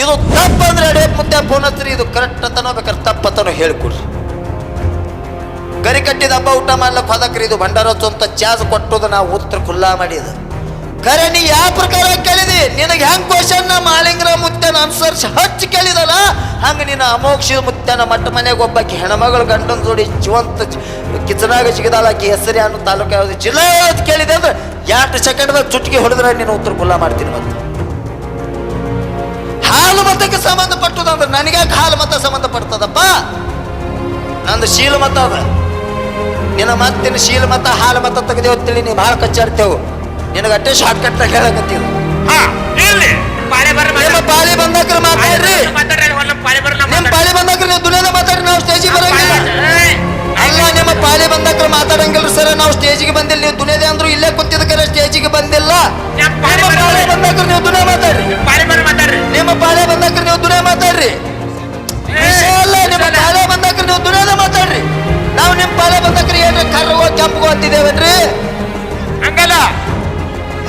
ಇದು ತಪ್ಪಂದ್ರೆ ಅಡೇ ಮುದ್ದೆ ಫೋನ್ ಹಚ್ಚಿರಿ, ಇದು ಕರೆಕ್ಟ್ ಅಂತನೋ ಬೇಕಾದ್ರೆ ತಪ್ಪತ್ತನೋ ಹೇಳ್ಕೊಡ್ರಿ. ಗರಿ ಕಟ್ಟಿದ ಹಬ್ಬ ಊಟ ಮಾಡ್ಲಕ್ಕೆ ಹೋದಕ್ರಿ ಇದು ಭಂಡಾರೋತ್ಸವ ಅಂತ ಚಾರ್ಜ್ ಕೊಟ್ಟೋದು ನಾವು ಉತ್ತರ ಖುಲ್ಲಾ ಮಾಡಿದ. ಖರೆ ನೀ ಯಾವ ಪ್ರಕಾರ ಕೇಳಿದಿ, ನಿನಗೆ ಹೆಂಗ್ ಕ್ವಶನ್ ಮಾಳಿಂಗ್ರ ಮುತ್ತನ ಅನ್ಸರ್ಸ್ ಹಚ್ಚಿ ಕೇಳಿದಲ್ಲ, ಹಂಗ ನಿನ್ನ ಅಮೋಕ್ಷ ಮುತ್ತನ ಮಟ್ಟ ಮನೆಗೆ ಒಬ್ಬಾಕಿ ಹೆಣ್ಮಗಳು ಗಂಡನ ಜೋಡಿ ಜೀವಂತ ಕಿಚನಾಗ ಸಿಗದಾಳಾಕಿ ಹೆಸರಿ ಅನ್ನೋ ತಾಲೂಕು ಯಾವ್ದು ಜಿಲ್ಲಾ ಯಾವ್ದು ಕೇಳಿದೆ ಅಂದ್ರೆ 2 ಸೆಕೆಂಡ್ದಾಗ ಚುಟ್ಕಿ ಹೊಡೆದ್ರೆ ನೀನು ಉತ್ತರ ಖುಲ್ಲಾ ಮಾಡ್ತೀನಿ. ಮತ್ತೆ ಹಾಲು ಮತಕ್ಕೆ ಸಂಬಂಧಪಟ್ಟದಂದ್ರೆ ನನಗ್ಯಾಕೆ ಹಾಲು ಮತ ಸಂಬಂಧಪಡ್ತದಪ್ಪ? ನಂದು ಶೀಲ ಮತ ಅದ, ನಿನ್ನ ಮತ್ತಿನ ಶೀಲ ಮತ ಹಾಲು ಮತ ತೆಗೆದೇವತ್ತೇಳಿ ನೀ ಭಾಳ ಕಚ್ಚಾಡ್ತೇವು. ನಿನಗೆ ಅಟ್ಟೆ ಶಾರ್ಟ್ ಕಟ್ ಹೇಳಕತ್ತೀವಿ. ನಿಮ್ಮ ಪಾಳಿ ಬಂದಾಕ್ರೆ ಮಾತಾಡ್ರಿ, ನಿಮ್ಮ ಪಾಳಿ ಬಂದಾಕ್ರೆ ನೀವು ದುನಿಯಾದ ಮಾತಾಡ್ರಿ, ನಾವು ಸ್ಟೇಜಿಗೆ ಬರಂಗಿಲ್ಲ. ಅಲ್ಲ, ನಿಮ್ಮ ಪಾಳಿ ಬಂದಾಕ್ರೆ ಮಾತಾಡಂಗಿಲ್ಲ ಸರ್, ನಾವು ಸ್ಟೇಜಿಗೆ ಬಂದಿಲ್ಲ. ನೀವು ದುನಿಯಾದ ಅಂದ್ರು ಇಲ್ಲೇ ಕೂತಿದ್ದಕ್ಕೆ ಸ್ಟೇಜಿಗೆ ಬಂದಿಲ್ಲ. ನಿಮ್ಮ ಪಾಳಿ ಬಂದಾಕ್ರೆ ನೀವು ದುನಿಯಾ ಮಾತಾಡ್ರಿ, ನಿಮ್ಮ ಪಾಳೆ ಬಂದಾಕ್ರೆ ನೀವು ದುನಿಯಾ ಮಾತಾಡ್ರಿ. ವಿಷಯ ಅಲ್ಲ, ನಿಮ್ಮ ಪಾಳೆ ಬಂದಾಕ್ರೆ ನೀವು ದುನಿಯಾದ ಮಾತಾಡ್ರಿ. ನಾವು ನಿಮ್ಮ ಪಾಳೆ ಬಂದಾಕ್ರೆ ಏನ್ರಿ ಕರ್ರಗೋ ಕೆಂಪಗೋ ಅಂತಿದ್ದೇವನ್ರಿ? ಹಂಗಲ್ಲ,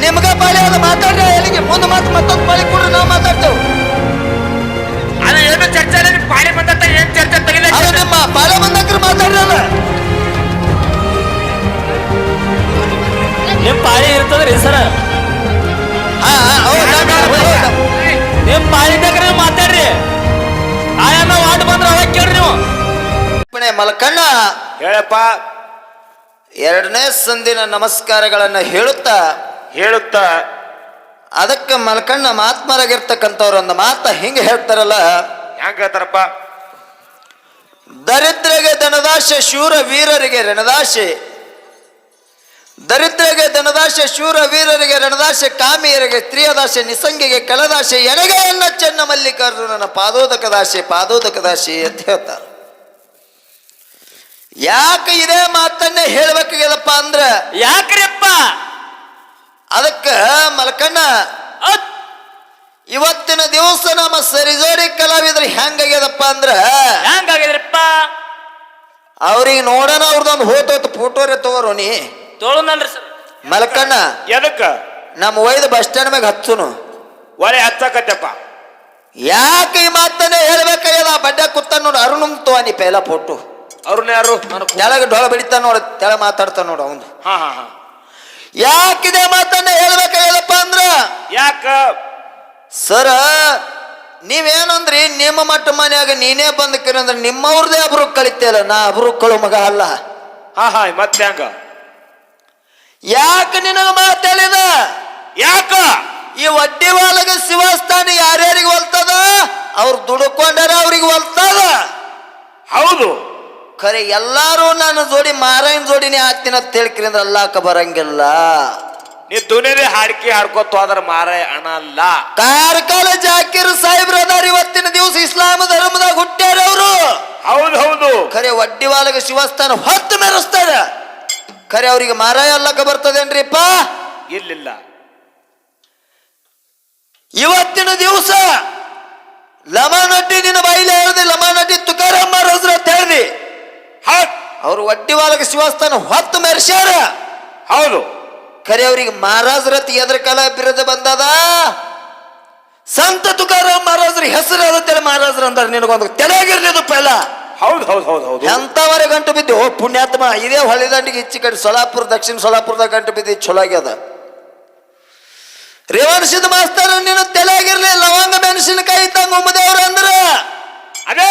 ನಿಮ್ಗ ಪಾಳಿ ಅದು ಮಾತಾಡ್ರಿ. ಎಲ್ಲಿಗೆ ಮುಂದೆ ಮಾತು ಮತ್ತೊಂದು ಪಾಳಿ ಕೊಡ್ರಿ, ನಾವು ಮಾತಾಡ್ತೇವೆ. ಏನು ಚರ್ಚೆ ಪಾಳಿ ಬಂದ ಏನ್ ಚರ್ಚೆ ತೆಗಿಲ್ಲ. ಅದು ನಿಮ್ಮ ಪಾಳೆ ಬಂದಾಕ್ರೆ ಮಾತಾಡ್ರಿ. ಅಲ್ಲ, ನಿಮ್ ಪಾಳಿ ಇರ್ತದ್ರಿ ಸರ್, ನಿಮ್ ಪಾಳಿದಾಗ ಮಾತಾಡ್ರಿ. ಆಯಮ್ಮ ವಾರ್ಡ್ ಬಂದ್ರೆ ಅವಾಗ ಕೇಳ್ರಿ ನೀವು. ಮಲ್ಕಣ್ಣ ಹೇಳಪ್ಪ. 2ನೇ ಸಂದಿನ ನಮಸ್ಕಾರಗಳನ್ನ ಹೇಳುತ್ತಾ ಅದಕ್ಕೆ ಮಲ್ಕಣ್ಣ ಮಾತ್ಮರಾಗಿರ್ತಕ್ಕಂಥವ್ರು ಒಂದು ಮಾತ ಹಿಂಗೆ ಹೇಳ್ತಾರಲ್ಲ, ಹೆಂಗ ಹೇಳ್ತಾರಪ್ಪ? ದರಿದ್ರಗೆ ಧನದಾಶೆ ಶೂರ ವೀರರಿಗೆ ರಣದಾಶೆ, ದರಿದ್ರಗೆ ಧನದಾಶೆ ಶೂರ ವೀರರಿಗೆ ರಣದಾಶೆ, ಕಾಮಿಯರಿಗೆ ಸ್ತ್ರೀಯದಾಶೆ, ನಿಸಂಗಿಗೆ ಕಲದಾಶೆ, ಎನಗೆ ಎನ್ನ ಚೆನ್ನ ಮಲ್ಲಿಕಾರ್ಜುನನ ಪಾದೋದಕದಾಶೆ ಪಾದೋದಕದಾಶೆ ಅಂತ ಹೇಳ್ತಾರೆ. ಯಾಕೆ ಇದೇ ಮಾತನ್ನೇ ಹೇಳ್ಬೇಕಾಗ್ಯದಪ್ಪ ಅಂದ್ರ, ಯಾಕ್ರಿಪ್ಪ? ಅದಕ್ಕ ಮಲ್ಕಣ್ಣ ಇವತ್ತಿನ ದಿವಸ ನಮ್ಮ ಸರಿಜೋಡಿ ಕಲಾವಿದ್ರು ಹೆಂಗಾಗ್ಯದಪ್ಪ ಅಂದ್ರ, ಹೆಂಗಾಗಿದ್ರಿಪ್ಪ? ಅವ್ರಿಗೆ ನೋಡೋಣ ಅವ್ರದೊಂದು ಹೋತೋತ್ ಫೋಟೋರೇ ತಗೋರು ನೀ ತೋಳನಲ್ರಿ ಸರ್. ಮಲ್ಕಣ್ಣ ಎದಕ್ಕ ನಮ್ಮ ಒಯ್ದು ಬಸ್ ಸ್ಟ್ಯಾಂಡ್ ಮ್ಯಾಗ ಹಚ್ಚುನು ಒಳ್ಳೆ ಹಚ್ಚಕತ್ತಪ್ಪ. ಯಾಕೆ ಈ ಮಾತನ್ನೇ ಹೇಳ್ಬೇಕಾಗ್ಯದ? ಬಡ್ಡ ಕೂತ ನೋಡು ಅರುಣ್ ತೋನಿ ಪೇಲ ಫೋಟೋ. ಅವ್ರನ್ನ ಯಾರು ತೆಳಗ ಡೊಳ ಬಡಿತಾನ ನೋಡ, ತೆಳ ಮಾತಾಡ್ತಾನ ನೋಡು ಅವನು. ಹಾ ಹಾ ಹಾ. ಯಾಕಿದೆ ಮಾತನ್ನ ಹೇಳ್ಬೇಕಾಗ್ಯದಪ್ಪ ಅಂದ್ರ, ಯಾಕ ಸರ ನೀವೇನಂದ್ರಿ ನಿಮ್ಮ ಮಟ್ಟ ಮನ್ಯಾಗ ನೀನೇ ಬಂದಕ್ಕಿರಂದ್ರ ನಿಮ್ಮವ್ರದೇ ಅಬ್ರು ಕಳಿತೇಲ್ಲ, ನಾ ಅಬ್ರು ಕಳು ಮಗ ಅಲ್ಲ. ಹಾ ಹಾ. ಮತ್ತೆ ಹೆಂಗ? ಯಾಕ ನಿನಗ ಮಾತಾಡಿದ? ಯಾಕ ಈ ವಡ್ಡಿ ಒಳಗ ಶಿವಸ್ಥಾನ ಯಾರ್ಯಾರಿಗೆ ಒಲ್ತದ? ಅವ್ರು ದುಡ್ಕೊಂಡಾರ ಅವ್ರಿಗೆ ಒಲ್ತದ. ಹೌದು. ಖರೆ ಎಲ್ಲಾರು ನನ್ನ ಜೋಡಿ ಮಾರಾಯಣ ಜೋಡಿನೇ ಹಾಕ್ತೀನಿ ಅಂತ ಹೇಳ್ಕಿರಿ ಅಂದ್ರೆ ಅಲ್ಲಾಕ ಬರಂಗಿಲ್ಲ. ನೀ ದುನಿಯದೇ ಹಾಡ್ಕಿ ಹಾಡ್ಕೊತ ಹೋದ್ರ ಮಾರಾಯ ಹಣ ಅಲ್ಲ. ಕಾರ್ಕಳ ಜಾಕಿರ್ ಸಾಹೇಬ್ರ ಅದಾರ ಇವತ್ತಿನ ದಿವಸ ಇಸ್ಲಾಂ ಧರ್ಮದಾಗ ಹುಟ್ಟ್ಯಾರ ಅವರು. ಹೌದು ಹೌದು. ಖರೆ ವಡ್ಡಿ ವಾಲಗ ಶಿವಸ್ಥಾನ ಹೊತ್ತು ಮೆರೆಸ್ತಾರ. ಖರೆ ಅವ್ರಿಗೆ ಮಾರಾಯ ಅಲ್ಲಕ ಬರ್ತದೇನ್ರಿಪ್ಪ? ಇಲ್ಲಿಲ್ಲ. ಇವತ್ತಿನ ದಿವಸ ಲಮಾನಡ್ಡಿ ನಿನ್ನ ಬಾಯಿಲೆ ಹೇಳ್ದೆ, ಲಮಾನಡ್ಡಿ ತುಕಾರಾಮ್ ಮಹಾರಾಜ್ರ ಅಂತ ಹೇಳ್ದಿ. ಅವ್ರು ವಡ್ಡಿ ವಾಲಗ ಶಿವಸ್ಥಾನ ಹೊತ್ತು ಮೆರೆಸ್ಯಾರ. ಹೌದು. ಖರೆ ಅವ್ರಿಗೆ ಮಹಾರಾಜ್ರತ್ ಎದ್ರ ಕಾಲ ಬಿರುದ ಬಂದದ? ಸಂತ ತುಕಾರಾಮ್ ಮಹಾರಾಜ್ರ ಹೆಸರು ಅದಂತೇಳಿ ಮಹಾರಾಜ್ರ ಅಂದಾರ. ನಿನಗೊಂದು ತೆಲೆಗಿರ್ಲಿದು ಪೆಲ. ಹೌದು ಹೌದು ಹೌದು ಹೌದು. ಎಂತವರೆ ಗಂಟು ಬಿದ್ದು ಓ ಪುಣ್ಯಾತ್ಮ. ಇದೇ ಹೊಳೆದಂಡಿಗೆ ಇಚ್ಚಿ ಕಡೆ ಸೊಲಾಪುರ ದಕ್ಷಿಣ ಸೊಲಾಪುರದಾಗ ಗಂಟು ಬಿದ್ದು ಚಲೋ ಆಗ್ಯದ. ರೇವಣಸಿದ ಮಾಸ್ತರ ನೀನು ತೆಲೆಗಿರ್ಲಿ, ಲವಂಗ ಮೆಣಸಿನಕಾಯಿ ಇದ್ದಂಗ ಉಮ್ಮದೇವ್ರ ಅಂದ್ರ ಅದೇ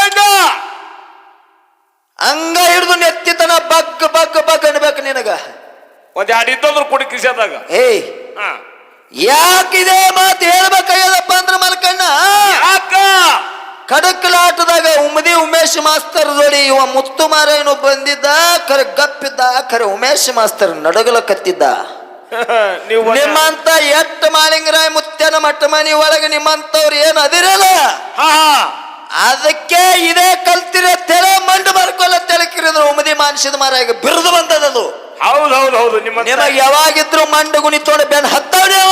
ಹಂಗ ಹಿಡಿದು ನೆತ್ತಿತನ ಬಗ್ ಬಗ್ ಬಗ್ ಅನ್ಬೇಕು ನಿನಗ. ಒಂದ್ 2 ಇದ್ದೋದ್ರ ಕುಡಿ ಕಿಸದಾಗ. ಏಯ್ ಯಾಕಿದೆ ಮಾತು ಹೇಳ್ಬೇಕಾಗ್ಯದಪ್ಪ ಅಂದ್ರ ಮಲ್ಕಣ್ಣ, ಯಾಕ ಕಡಕಲಾಟದಾಗ ಉಮ್ಮದಿ ಉಮೇಶ್ ಮಾಸ್ತರ್ ಜೋಡಿ ಇವ ಮುತ್ತು ಮಾರಾಯನು ಬಂದಿದ್ದ. ಖರೆ ಗಪ್ಪಿದ್ದ. ಖರೆ ಉಮೇಶ್ ಮಾಸ್ತರ್ ನಡಗಲ ಕತ್ತಿದ್ದ. ನೀವು ನಿಮ್ಮಂತ ಎಟ್ಟ ಮಾಲಿಂಗರಾಯ ಮುತ್ಯನ ಮಟ್ಟ ಮನಿ ಒಳಗೆ ನಿಮ್ಮಂತವ್ರು ಏನು ಅದಿರಲ್ಲ. ಅದಕ್ಕೆ ಇದೇ ಕಲ್ತಿರ ತೆಲೆ ಮಂಡು ಬರ್ಕೊಲ್ಲ ತೆಲಕಿರಿದ್ರು ಉಮ್ಮದಿ ಮಾನ್ಸಿದ ಮಾರಾಯ ಬಿರುದು ಬಂದದದು. ಹೌದು ಹೌದು ಹೌದು. ನಿಮಗೆ ಯಾವಾಗಿದ್ರು ಮಂಡು ಗುಣಿ ತೋಡ ಬೆನ್ ಹತ್ತವನೇ ಅವ.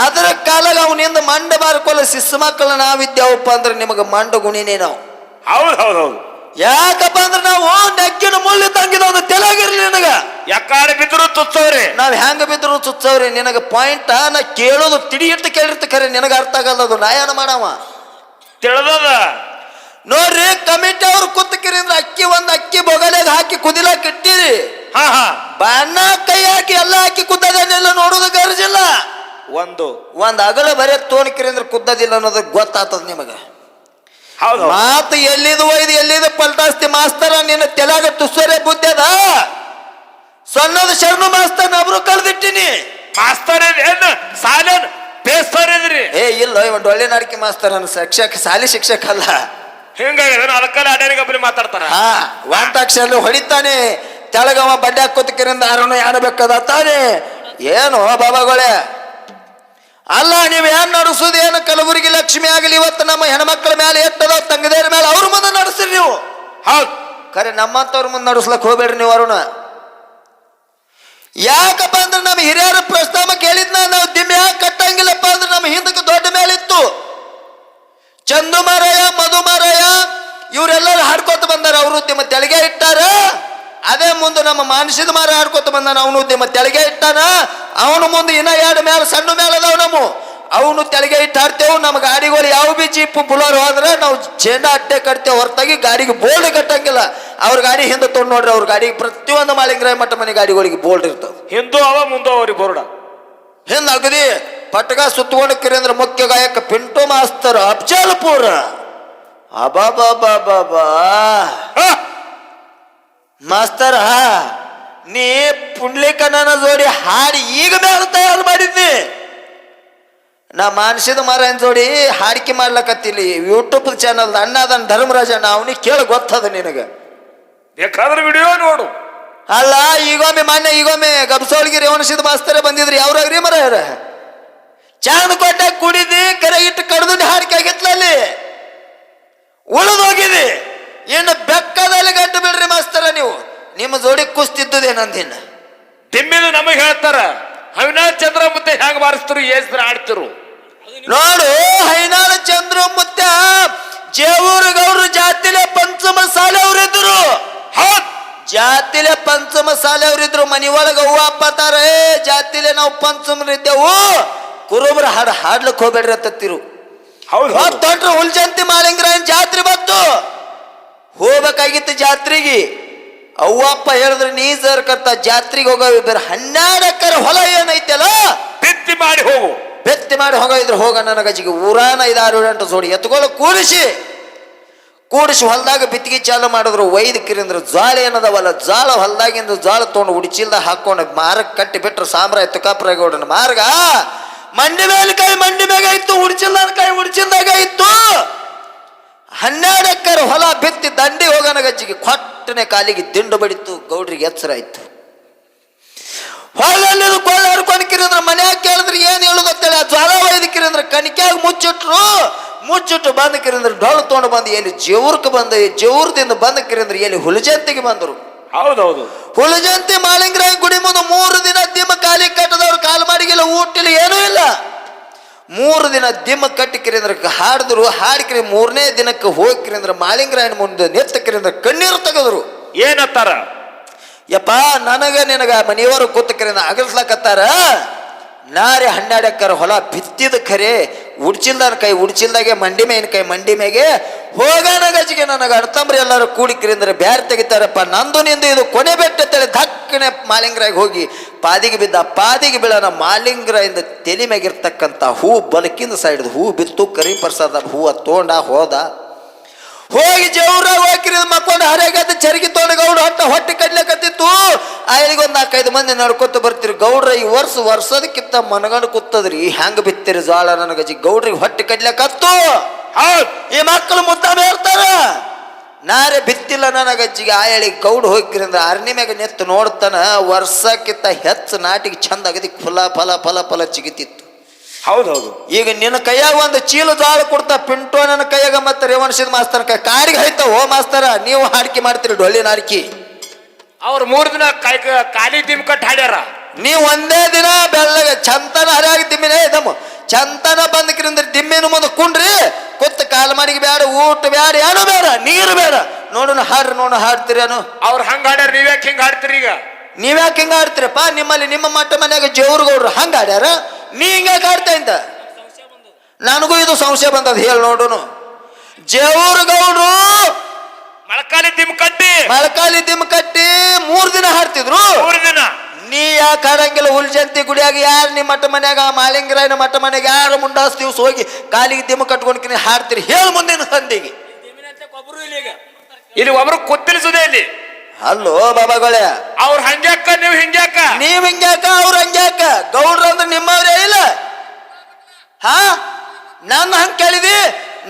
ಅದರ ಕಾಲಾಗ ಅವನಿಂದ ಮಂಡ ಬಾರ್ಕೊಲ್ಲ ಶಿಸ್ಸು ಮಕ್ಕಳು ನಾವಿದ್ದೇವಪ್ಪ ಅಂದ್ರೆ ನಿಮಗೆ ಮಂಡ ಗುಣಿನೇ ನಾವು. ಹೌದು ಹೌದು ಹೌದು. ಯಾಕಪ್ಪ ಅಂದ್ರೆ ನಾವು ನೆಕ್ಕಿನ ಮುಳ್ಳು ತಂಗಿದ ಒಂದು ತೆಲಗಿರ್ಲಿ ನಿನಗ ಯಾಕಾಡೆ ಬಿದ್ರು ತುತ್ತವ್ರಿ ನಾವ್ ಹೆಂಗ ಬಿದ್ರು ಚುಚ್ಚವ್ರಿ ನಿನಗ ಪಾಯಿಂಟ್ ನಾ ಕೇಳೋದು ತಿಡಿ ಇಟ್ಟು ಕೇಳಿರ್ತ ಖರೆ ನಿನಗ ಅರ್ಥ ಆಗಲ್ಲ ಅದು ನಾಯನ ಮಾಡವ ತಿಳಿದದ ನೋಡ್ರಿ ಕಮಿಟಿ ಅವ್ರು ಕುತ್ತಕಿರಿ ಅಂದ್ರೆ ಅಕ್ಕಿ ಬೊಗಲೆಗೆ ಹಾಕಿ ಕುದಿಲಾಕ ಇಟ್ಟಿರಿ ಹಾ ಹಾ ಬಣ್ಣ ಕೈ ಹಾಕಿ ಎಲ್ಲ ಹಾಕಿ ಕುದ್ದದೇನಿಲ್ಲ ನೋಡುದು ಗರ್ಜಿಲ್ಲ ಒಂದ್ ಅಗಲ ಬರೇ ತೋಣಿಕಿರಿ ಅಂದ್ರೆ ಕುದ್ದದಿಲ್ಲ ಅನ್ನೋದು ಗೊತ್ತಾಗ್ತದ ನಿಮಗ ಹೌದು ಮಾತು ಎಲ್ಲಿದು ಒಯ್ದು ಎಲ್ಲಿದು ಪಲ್ಟಾಸ್ತಿ ಮಾಸ್ತರ ನಿನ್ನ ತೆಲಾಗ ತುಸ್ಸರೆ ಬುದ್ಧದ ಸಣ್ಣದ ಶರಣು ಮಾಸ್ತರ್ ಒಬ್ರು ಕಳ್ದಿಟ್ಟಿನಿ ಮಾಸ್ತರ್ ಏನ್ ಸಾಲೇನ್ ಬೇಸ್ತರ್ ಇದ್ರಿ ಇಲ್ಲ ಇವ ಡೊಳ್ಳೆ ನಾಡಿಕೆ ಮಾಸ್ತರ್ ಅನ್ನ ಶಿಕ್ಷಕ ಶಾಲಿ ಶಿಕ್ಷಕ ಅಲ್ಲ ಹಿಂಗಾಗಿದೆ ಅದಕ್ಕೆಲ್ಲ ಅಡ್ಯಾರಿ ಗಬ್ಬಲಿ ಮಾತಾಡ್ತಾರ ಹಾ ಒಂದಾಕ್ಷರ ಹೊಡಿತಾನೆ ತೆಳಗವ ಬಡ್ಡೆ ಹಾಕೋತಕ್ಕಿರಿಂದ ಯಾರನ್ನು ಯಾರಬೇಕದ ತಾನೆ ಏನು ಬಾಬಾಗಳೇ ಅಲ್ಲ ನೀವ್ ಏನ್ ನಡೆಸುದು ಏನು ಕಲಬುರಗಿ ಲಕ್ಷ್ಮಿ ಆಗಲಿ ಇವತ್ತು ನಮ್ಮ ಹೆಣ್ಮಕ್ಳ ಮೇಲೆ ಎಟ್ಟದ ತಂಗದೇರ ಮೇಲೆ ಅವ್ರ ಮುಂದೆ ನಡೆಸ್ರಿ ನೀವು ಹೌದು ಖರೆ ನಮ್ಮಂತವ್ರ ಮುಂದೆ ನಡೆಸ್ಲಕ್ ಹೋಗ್ಬೇಡ್ರಿ ನೀವು ಅರುಣ ಯಾಕಪ್ಪ ಅಂದ್ರೆ ನಮ್ಮ ಹಿರಿಯರ ಪ್ರಸ್ತಾವ ಕೇಳಿದ್ನ ನಾವು ದಿಮ್ಮೆ ಯಾಕೆ ಕಟ್ಟಂಗಿಲ್ಲಪ್ಪ ಅಂದ್ರೆ ನಮ್ಮ ಹಿಂದಕ್ಕೆ ದೊಡ್ಡ ಮೇಲಿತ್ತು ಚಂದು ಮಾರಾಯ ಮಧು ಮಾರಾಯ ಇವರೆಲ್ಲರೂ ಹಾಡ್ಕೋತ ಬಂದಾರ ಅವರು ಉದ್ಯಮ ತೆಳಗೆ ಇಟ್ಟಾರ ಅದೇ ಮುಂದೆ ನಮ್ಮ ಮಾನಸಿದ ಮಾರ ಹಾಡ್ಕೋತ ಬಂದಾನ ಅವನು ಉದ್ಯಮ ತೆಳಗೆ ಇಟ್ಟಾನ ಅವನು ಮುಂದೆ ಇನ್ನ ಎರಡು ಮೇಲೆ ಸಣ್ಣ ಮೇಲೆ ಅದಾವ ನಮ್ಮ ಅವನು ತೆಳಗೆ ಇಟ್ಟು ಹಾಡ್ತೇವೆ ನಮ್ಮ ಗಾಡಿಗಳು ಯಾವ ಬಿ ಜೀಪ್ ಬುಲರ್ ಹೋದ್ರೆ ನಾವು ಜೆಂಡ ಅಟ್ಟೆ ಕಟ್ತೇವೆ ಹೊರತಾಗಿ ಗಾಡಿಗೆ ಬೋಲ್ಡ್ ಕಟ್ಟಂಗಿಲ್ಲ ಅವ್ರ ಗಾಡಿ ಹಿಂದೆ ತೊಗೊಂಡು ನೋಡ್ರಿ ಅವ್ರ ಗಾಡಿಗೆ ಪ್ರತಿಯೊಂದು ಮಾಳಿಂಗರಾಯ ಮಠ ಮನೆ ಗಾಡಿಗಳಿಗೆ ಬೋಲ್ಡ್ ಇರ್ತವೆ ಹಿಂದೂ ಅವ ಮುಂದೂ ಅವ್ರಿ ಬೋರ್ಡ ಹಿಂದ ಅಗದಿ ಪಟ್ಗ ಸುತ್ತಕೊಂಡಕ್ಕಿರಿ ಅಂದ್ರೆ ಮುಖ್ಯ ಗಾಯಕ ಪಿಂಟು ಮಾಸ್ತರ್ ಅಫ್ಜಲ್ಪುರ ಅಬಾಬಾಬಾಬಾ ಮಾಸ್ತರ ನೀ ಪುಂಡ್ಲಿಕಣ್ಣನ ಜೋಡಿ ಹಾಡಿ ಈಗ ಮೇಲೆ ತಯಾರು ಮಾಡಿದ್ನಿ ನಾ ಮಾನಸಿದ ಮಾರನ್ ಜೋಡಿ ಹಾಡಿಕೆ ಮಾಡ್ಲಕತ್ತಿಲ್ಲಿ ಯೂಟ್ಯೂಬ್ ಚಾನಲ್ ಅಣ್ಣ ಅದನ್ ಧರ್ಮರಾಜಣ್ಣ ಅವನಿಗೆ ಕೇಳಿ ಗೊತ್ತದ ನಿನಗ ಬೇಕಾದ್ರೆ ವಿಡಿಯೋ ನೋಡು ಅಲ್ಲ ಈಗೊಮ್ಮೆ ಗಬ್ಸೋಳ್ಗಿ ರೇವಣಸಿದ ಮಾಸ್ತರೇ ಬಂದಿದ್ರಿ ಯಾವ್ರಾಗ್ರಿ ಮರ ಚಾಂದ್ ಕೊಟ್ಟಾಗ ಕುಡಿದಿ ಕರೆ ಇಟ್ಟು ಕಡ್ದು ಹಾಡಿಕೆ ಆಗಿತ್ಲ ಅಲ್ಲಿ ಉಳಿದೋಗಿದಿ ಇನ್ನು ಬೆಕ್ಕದಲ್ಲಿ ಗಂಟು ಬಿಡ್ರಿ ಮಾಸ್ತರ ನೀವು ನಿಮ್ಮ ಜೋಡಿ ಕುಸ್ತಿದ್ದುದೇ ನಂದಿನ ದಿಮ್ಮಿದು ನಮಗ್ ಹೇಳ್ತಾರ ಅವಿನಾಶ್ ಚಂದ್ರ ಮುತ್ತೆ ಹೆಂಗ್ ಬಾರಿಸ್ತರು ಏಸ್ರ ಆಡ್ತಿರು ನೋಡು ಹೈನಾಳ ಚಂದ್ರ ಮುತ್ತ ಜೇವೂರು ಗೌರು ಜಾತಿಲೆ ಪಂಚಮ ಸಾಲೆ ಅವರಿದ್ರು ಹೌದ್ ಜಾತಿಲೆ ಪಂಚಮ ಸಾಲೆ ಅವರಿದ್ರು ಮನಿ ಒಳಗ ಹೂವ ಅಪ್ಪತಾರ ಜಾತಿಲೆ ನಾವು ಪಂಚಮರಿದ್ದೆವು ಕುರುಬ್ರ ಹಾಡ್ಲಕ್ ಹೋಗ್ಬೇಡ್ರಿ ಅಂತತ್ತಿರು ಹೌದು ತೊಂಡ್ರ ಹುಲ್ಜಂತಿ ಮಾಲಿಂಗರಾಯನ್ ಜಾತ್ರೆ ಬತ್ತು ಹೋಗ್ಬೇಕಾಗಿತ್ತು ಜಾತ್ರೆಗೆ ಅವ್ವಪ್ಪ ಹೇಳಿದ್ರೆ ನೀ ಕರ್ತ ಜಾತ್ರೆಗೆ ಹೋಗವಿ ಬೇರೆ 12 ಎಕರೆ ಹೊಲ ಏನೈತಲ್ಲ ಬಿತ್ತಿ ಮಾಡಿ ಹೋಗು ಬೆತ್ತಿ ಮಾಡಿ ಹೋಗಿದ್ರು ಹೋಗ ನನ್ನ ಗಜಿಗೆ ಊರಾನ 5-6 ಗಂಟೆ ಜೋಡಿ ಎತ್ಕೊಳ್ಳೋ ಕೂಡಿಸಿ ಹೊಲದಾಗ ಬಿತ್ತಿಗೆ ಚಾಲು ಮಾಡಿದ್ರು ವೈದ್ಯಕಿರಿಂದ್ರ ಜ್ವಾಳ ಏನದವಲ್ಲ ಜ್ವಾಳ ಹೊಲದಾಗಿಂದ ಜ್ವಾಳ ತೊಗೊಂಡು ಉಡಿಚಿಲ್ದ ಹಾಕೊಂಡು ಮಾರಕ್ಕೆ ಕಟ್ಟಿ ಬಿಟ್ರು ಸಾಮ್ರಾಯ ತುಕಾಪುರಗೌಡನ ಮಾರ್ಗ ಮಂಡಿ ಮೇಲೆ ಕೈ ಮಂಡಿ ಮ್ಯಾಗ ಇತ್ತು ಉಡಿಚಿಲ್ದಾನ ಕೈ ಉಡಿಚಿಲ್ದಾಗ ಇತ್ತು 12 ಎಕರೆ ಹೊಲ ಬಿತ್ತಿ ದಂಡಿ ಹೋಗನ ಗಜ್ಜಿಗೆ ಕೊಟ್ಟನೆ ಕಾಲಿಗೆ ದಿಂಡು ಬಡಿತು ಗೌಡ್ರಿಗೆ ಎಚ್ಚರ ಆಯ್ತು ಹೊಲಲ್ಲಿ ಕೊಳ್ಳ ಹರ್ಕೊಂಡ್ಕಿರಂದ್ರ ಮನ್ಯಾಗ ಕೇಳಿದ್ರೆ ಏನ್ ಹೇಳುದತ್ತೇಳಿ ಆ ಜ್ವಾಲ ಒಯ್ದಕ್ಕಿರಂದ್ರ ಕಣಿಕ್ಯಾಗ ಮುಚ್ಚಿಟ್ಟು ಬಂದಕ್ಕಿರಂದ್ರ ಡೊಳ್ಳು ತೊಗೊಂಡು ಬಂದು ಎಲ್ಲಿ ಜೇವರ್ಕ ಬಂದ ಜೇವರ್ದಿಂದ ಬಂದಕ್ಕಿರಂದ್ರ ಎಲ್ಲಿ ಹುಲಜಂತಿಗೆ ಬಂದರು ಹೌದೌದು ಹುಲಜಂತಿ ಮಾಲಿಂಗರಾಯ ಗುಡಿ ಮುಂದೆ 3 ದಿನ ದಿಮ್ಮ ಕಾಲಿ ಕಟ್ಟದವ್ರು ಕಾಲು ಮಾಡಿಗಿಲ್ಲ ಊಟಿಲ್ಲ ಏನೂ ಇಲ್ಲ 3 ದಿನ ದಿಮ್ಮ ಕಟ್ಟಿಕಿರಂದ್ರ ಹಾಡಿದ್ರು ಹಾಡಿಕಿರಿ 3ನೇ ದಿನಕ್ಕೆ ಹೋಗಿಕಿರಂದ್ರ ಮಾಲಿಂಗರಾಯನ ಮುಂದೆ ನೆತ್ತಕಿರಂದ್ರ ಕಣ್ಣೀರು ತೆಗೆದ್ರು ಏನತ್ತಾರ ಯಪ್ಪ ನನಗ ನಿನಗ ಮನೆಯವರು ಕೂತಕರಿಂದ ಅಗಲ್ಸ್ಲಾಕತ್ತಾರ ನಾರೇ 12 ಎಕರೆ ಹೊಲ ಬಿತ್ತಿದ ಖರೆ ಉಡ್ಚಿಲ್ದಾನ ಕೈ ಉಡ್ಚಿಲ್ದಾಗೆ ಮಂಡಿ ಮೇನ್ ಕೈ ಮಂಡಿ ಮೇಗೆ ಹೋಗೋಣ ಗಜಿಗೆ ನನಗೆ ಅಣ್ತಂಬ್ರಿ ಎಲ್ಲರೂ ಕೂಡಿಕ್ರಿಂದ್ರೆ ಬ್ಯಾರೆ ತೆಗಿತಾರಪ್ಪ ನಂದು ನಿಂದು ಇದು ಕೊನೆ ಬೆಟ್ಟತ್ತೇಳಿ ದಕ್ಕನೆ ಮಾಲಿಂಗರಾಯಿಗೆ ಹೋಗಿ ಪಾದಿಗೆ ಬೀಳೋಣ ಮಾಲಿಂಗರಾಯಿಂದ ತಲೆ ಮ್ಯಾಗಿರ್ತಕ್ಕಂಥ ಹೂ ಬಲಕಿಂದ ಸೈಡ್ ಹೂ ಬಿತ್ತು ಕರಿ ಪ್ರಸಾದ ಹೂವ ತೋಂಡ ಹೋಗಿ ಜವ್ರಾಗ ಹೋಗಿರಿ ಮಕ್ಕೊಂಡು ಹರಿಯಾಗತ್ತೆ ಚರಗಿ ತೊಗೊಂಡು ಗೌಡ ಹೊಟ್ಟೆ ಕಡ್ಲಕತ್ತಿತ್ತು ಅಲ್ಲಿಗೊಂದು 4-5 ಮಂದಿ ನಡ್ಕೊತ ಬರ್ತೀರಿ ಗೌಡ್ರ ಈ ವರ್ಷದಕ್ಕಿಂತ ಮನಗಂಡು ಕೂತದ್ರಿ ಹೆಂಗ ಬಿತ್ತಿರಿ ಜ್ವಾಳ ನನಗಜಿ ಗೌಡ್ರಿಗೆ ಹೊಟ್ಟೆ ಕಡ್ಲಕತ್ತು ಈ ಮಕ್ಕಳು ಮುದ್ದಾಮ ಹೇಳ್ತಾರ ನಾರೇ ಬಿತ್ತಿಲ್ಲ ನನಗಜ್ಜಿಗೆ ಆಯಳಿ ಗೌಡ್ ಹೋಗಿರಿ ಅಂದ್ರೆ ಅರ್ನಿ ಮ್ಯಾಗ ನೆತ್ತು ನೋಡ್ತಾನ ವರ್ಷಕ್ಕಿಂತ ಹೆಚ್ಚು ನಾಟಿಗೆ ಚಂದ ಅಗದಿ ಫಲ ಚಿಗಿತಿತ್ತು ಹೌದೌದು ಈಗ ನಿನ್ನ ಕೈಯಾಗ ಒಂದು ಚೀಲ ಜ್ವಾಳ ಕೊಡ್ತಾ ಪಿಂಟು ನನ್ನ ಕೈಯಾಗ ಮತ್ತೆ ರೇವಣಸಿದ ಮಾಸ್ತರ್ ಕೈ ಕಾಡಿಗೆ ಹೋಯ್ತಾವ ಮಾಸ್ತರ ನೀವು ಹಾಡಿಕೆ ಮಾಡ್ತೀರಿ ಡೊಳ್ಳಿನ ಹಾಡಿಕೆ ಅವ್ರು 3 ದಿನ ಖಾಲಿ ದಿಮ್ ಕಟ್ ಹಾಡ್ಯಾರ ನೀವು ಒಂದೇ ದಿನ ಬೆಳ್ಳಗ ಚಂತನ ಹರಿಯಾಗಿ ದಿಮ್ಮಿನೇ ಇದಮ್ಮ ಚಂತನ ಬಂದಕ್ರಿಂದ ದಿಮ್ಮಿನ ಮುಂದೆ ಕುಂಡ್ರಿ ಕೂತ್ ಕಾಲು ಮಾಡಿಗೆ ಬೇಡ ಊಟ ಬೇಡ ಏನು ಬೇಡ ನೀರು ಬೇಡ ನೋಡೋಣ ಹಾಡ್ರಿ, ನೋಡೋಣ ಹಾಡ್ತೀರೇನು? ಅವ್ರು ಹಂಗ ಹಾಡ್ಯಾರ, ನೀವ್ಯಾಕೆ ಹಿಂಗ ಹಾಡ್ತೀರಿ ಈಗ? ನೀವ್ಯಾಕೆ ಹಿಂಗ ಆಡ್ತೀರಪ್ಪ? ನಿಮ್ಮಲ್ಲಿ ನಿಮ್ಮ ಮಟ್ಟ ಮನ್ಯಾಗ ಜೇವ್ರಗೌಡ್ರು ಹಂಗ ಆಡ್ಯಾರ, ನೀ ಹಿಂಗ್ಯಾಕೆ ಆಡ್ತಾ ಇದ್ದ? ನನಗೂ ಇದು ಸಂಶಯ ಬಂದದ, ಹೇಳಿ ನೋಡುನು. ಜೇವ್ರಗೌಡ್ರು ಮೊಳಕಾಲಿ ದಿಮ್ ಕಟ್ಟಿ 3 ದಿನ ಹಾಡ್ತಿದ್ರು. 3 ದಿನ ನೀ ಯಾಕೆ ಹಾಡಂಗಿಲ್ಲ? ಹುಲ್ಜಂತಿ ಗುಡಿಯಾಗ ಯಾರು ನಿಮ್ಮ ಮಟ್ಟ ಮನ್ಯಾಗ, ಮಾಳಿಂಗರಾಯನ ಮಟ್ಟ ಮನ್ಯಾಗ ಯಾರು ಮುಂಡಾಸ್ ದಿವ್ಸ ಹೋಗಿ ಕಾಲಿಗೆ ದಿಮ್ಮ ಕಟ್ಕೊಂಡ್ಕಿನಿ ಹಾಡ್ತೀರಿ? ಹೇಳಿ ಮುಂದಿನ ಸಂದಿಗೆ. ಇಲ್ಲಿ ಒಬ್ರು ಕೊತ್ತಿಲಿಸುದೇ ಇಲ್ಲಿ. ಅಲ್ಲೋ ಬಾಬಾಗಳೇ, ಅವ್ರ ಹಂಗ್ಯಾಕ ನೀವ್ ಹಿಂಗ್ಯಾಕ? ನೀವ್ ಹಿಂಗ್ಯಾಕ ಅವ್ರ ಹಂಗ್ಯಾಕ? ಗೌಡ್ರ ಅಂದ್ರೆ ನಿಮ್ಮವ್ರೇ ಇಲ್ಲ? ಹಾ, ನಾನು ಹಂಗ ಕೇಳಿದಿ?